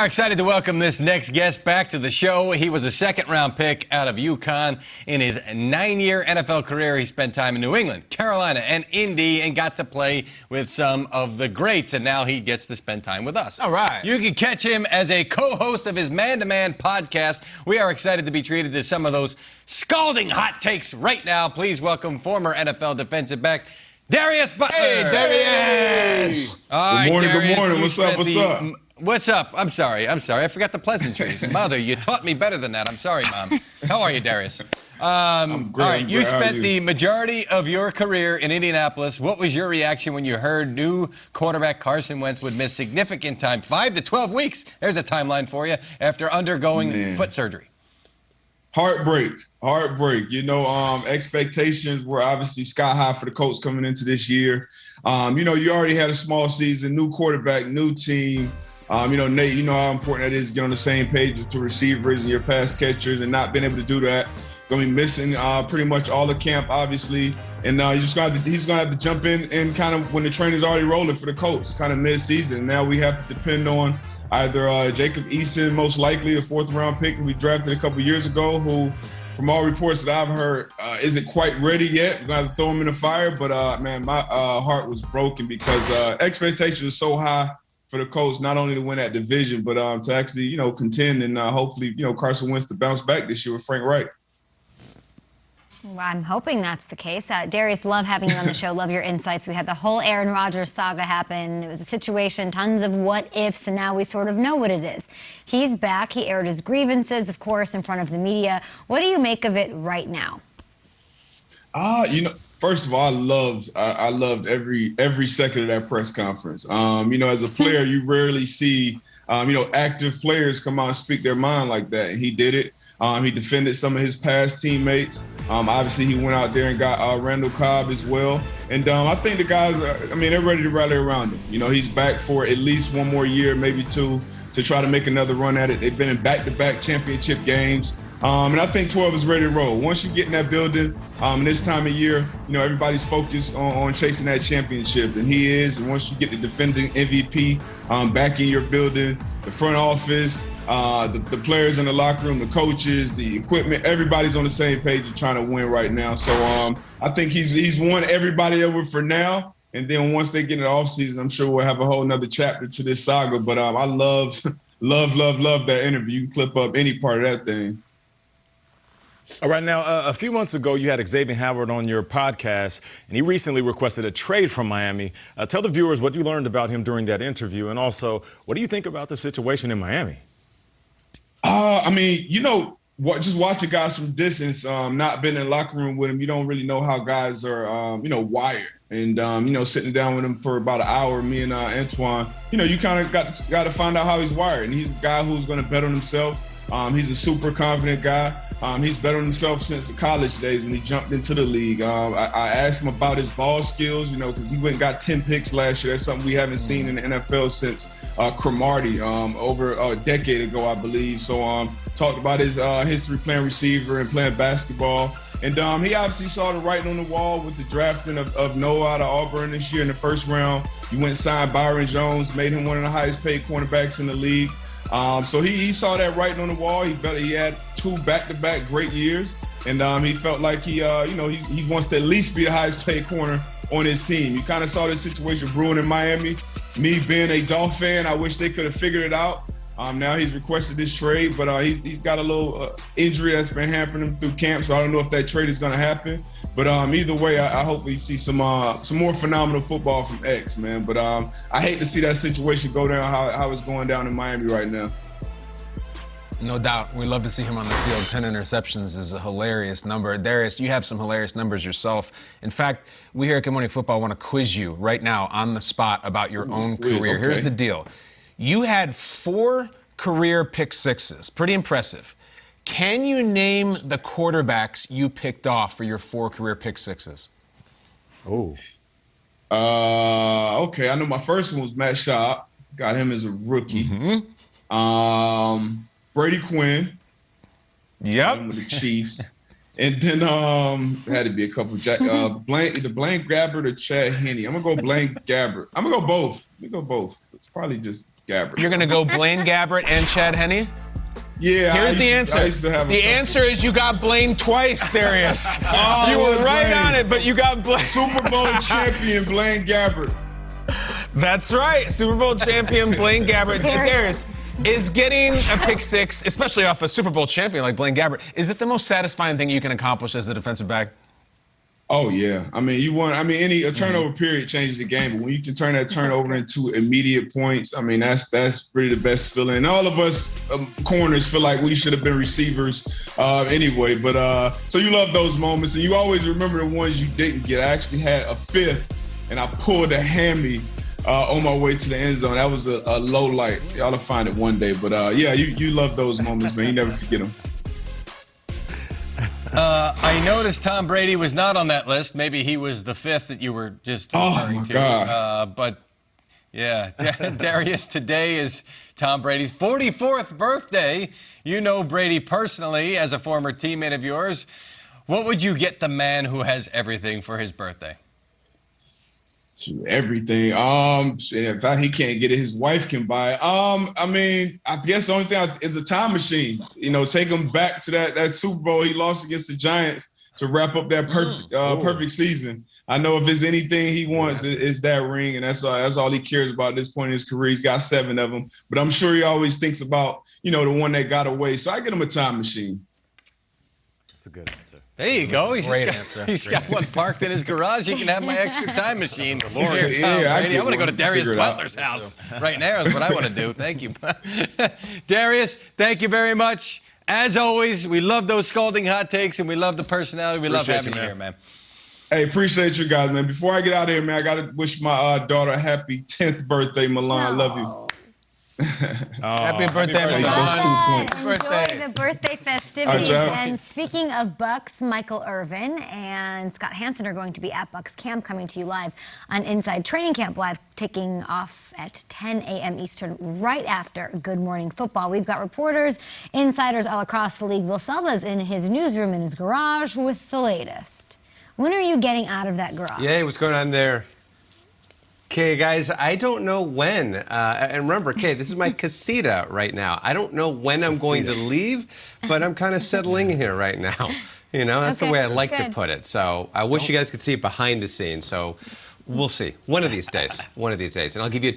are excited to welcome this next guest back to the show. He was a second-round pick out of UConn. In his 9-year NFL career, he spent time in New England, Carolina, and Indy, and got to play with some of the greats. And now he gets to spend time with us. All right. You can catch him as a co-host of his Man-to-Man podcast. We are excited to be treated to some of those scalding hot takes right now. Please welcome former NFL defensive back, Darius Butler. Hey, Darius. Hey. All right, Good Darius, morning. What's up? What's up? I'm sorry. I forgot the pleasantries. Mother, you taught me better than that. I'm sorry, Mom. How are you, Darius? I'm great. All right, you spent the majority of your career in Indianapolis. What was your reaction when you heard new quarterback Carson Wentz would miss significant time, 5 to 12 weeks? There's a timeline for you after undergoing foot surgery. Heartbreak. You know, expectations were obviously sky high for the Colts coming into this year. You know, you already had a small season, new quarterback, new team. You know, Nate, you know how important that is to get on the same page with your receivers and your pass catchers, and not being able to do that. Going to be missing pretty much all the camp, obviously. And he's going to have to jump in and kind of when the train is already rolling for the Colts, kind of mid-season. Now we have to depend on either Jacob Eason, most likely a 4th-round pick we drafted a couple years ago, who, from all reports that I've heard, isn't quite ready yet. We're going to have to throw him in the fire. But, man, my heart was broken because expectations are so high for the Colts, not only to win that division, but to actually, you know, contend and hopefully, you know, Carson Wentz to bounce back this year with Frank Reich. Well, I'm hoping that's the case. Darius, love having you on the show. Love your insights. We had the whole Aaron Rodgers saga happen. It was a situation, tons of what-ifs, and now we sort of know what it is. He's back. He aired his grievances, of course, in front of the media. What do you make of it right now? You know, first of all, I loved every second of that press conference. You know, as a player, you rarely see, you know, active players come out and speak their mind like that. And he did it. He defended some of his past teammates. Obviously, he went out there and got Randall Cobb as well. And I think the guys, they're ready to rally around him. You know, he's back for at least one more year, maybe 2, to try to make another run at it. They've been in back-to-back championship games. And I think 12 is ready to roll. Once you get in that building, this time of year, you know, everybody's focused on chasing that championship, and he is. And once you get the defending MVP back in your building, the front office, the players in the locker room, the coaches, the equipment, everybody's on the same page of trying to win right now. So I think he's won everybody over for now. And then once they get in the offseason, I'm sure we'll have a whole nother chapter to this saga. But I love that interview. You can clip up any part of that thing. All right, now, a few months ago, you had Xavier Howard on your podcast, and he recently requested a trade from Miami. Tell the viewers what you learned about him during that interview, and also, what do you think about the situation in Miami? You know, just watching guys from distance, not been in the locker room with him, you don't really know how guys are, you know, wired. And, you know, sitting down with him for about an hour, me and Antoine, you know, you kind of got to find out how he's wired. And he's a guy who's going to bet on himself. He's a super confident guy. He's bet on himself since the college days when he jumped into the league. I asked him about his ball skills, you know, because he went and got 10 picks last year. That's something we haven't seen in the NFL since Cromartie over a decade ago, I believe. So talked about his history playing receiver and playing basketball. And he obviously saw the writing on the wall with the drafting of Noah out of Auburn this year in the 1st round. He went and signed Byron Jones, made him one of the highest paid cornerbacks in the league. So he saw that writing on the wall. He had 2 back-to-back great years, and he felt like he wants to at least be the highest paid corner on his team. You kind of saw this situation brewing in Miami. Me being a Dolphin fan, I wish they could have figured it out. Now he's requested this trade, but he's got a little injury that's been hampering him through camp, so I don't know if that trade is going to happen. But either way, I hope we see some more phenomenal football from X, man. But I hate to see that situation go down how it's going down in Miami right now. No doubt. We love to see him on the field. 10 interceptions is a hilarious number. Darius, you have some hilarious numbers yourself. In fact, we here at Good Morning Football want to quiz you right now on the spot about your own career. Okay. Here's the deal. You had 4 career pick sixes. Pretty impressive. Can you name the quarterbacks you picked off for your 4 career pick sixes? Oh. Okay. I know my first one was Matt Schaub. Got him as a rookie. Mm-hmm. Brady Quinn. Yep. With the Chiefs. And then had to be a couple. The Blaine Gabbert or Chad Henne. I'm gonna go Blaine Gabbert. I'm gonna go both. Let me go both. It's probably just Gabbert. You're going to go Blaine Gabbert and Chad Henne? Yeah. Here's the answer. The answer is you got Blaine twice, Darius. Oh, you were right Blaine. on it, but you got Blaine. Super Bowl champion Blaine Gabbert. That's right. Super Bowl champion Blaine Gabbert. Darius, is getting a pick six, especially off a Super Bowl champion like Blaine Gabbert, is it the most satisfying thing you can accomplish as a defensive back? Oh yeah, a turnover period changes the game, but when you can turn that turnover into immediate points, that's really the best feeling. And all of us corners feel like we should have been receivers anyway. But so you love those moments, and you always remember the ones you didn't get. I actually had a fifth, and I pulled a hammy on my way to the end zone. That was a low light. Y'all will find it one day. But yeah, you love those moments, man. You never forget them. I noticed Tom Brady was not on that list. Maybe he was the fifth that you were just referring to. God. But yeah, Darius, today is Tom Brady's 44th birthday. You know Brady personally as a former teammate of yours. What would you get the man who has everything for his birthday? Everything. In fact, he can't get it. His wife can buy it. I guess the only thing is a time machine. Take him back to that Super Bowl he lost against the Giants to wrap up that perfect season. I know if there's anything he wants, it's that ring, and that's all he cares about at this point in his career. He's got 7 of them, but I'm sure he always thinks about the one that got away. So I get him a time machine. That's a good answer. There you go. Great answer. He's got one parked in his garage. He can have my extra time machine. Here, Tom Yeah, Brady. I want to go to one. Darius Figure it out. Butler's house right now is what I want to do. Thank you. Darius, thank you very much. As always, we love those scalding hot takes, and we love the personality. We love having you here, man. Hey, appreciate you guys, man. Before I get out of here, man, I got to wish my daughter a happy 10th birthday, Milan. I love you. Happy birthday, birthday. Milan. Those 2 points. Enjoy the birthday festivities. All right, And speaking of Bucks, Michael Irvin and Scott Hansen are going to be at Bucks Camp, coming to you live on Inside Training Camp Live, taking off at 10 a.m. Eastern, right after Good Morning Football. We've got reporters, insiders all across the league. Will Selva's in his newsroom in his garage with the latest. When are you getting out of that garage? Yeah, what's going on there? Okay, guys, I don't know when. And remember, okay, this is my casita right now. I don't know when I'm going to leave, but I'm kind of settling here right now. That's the way I like to put it. So I wish you guys could see it behind the scenes. So we'll see. One of these days. And I'll give you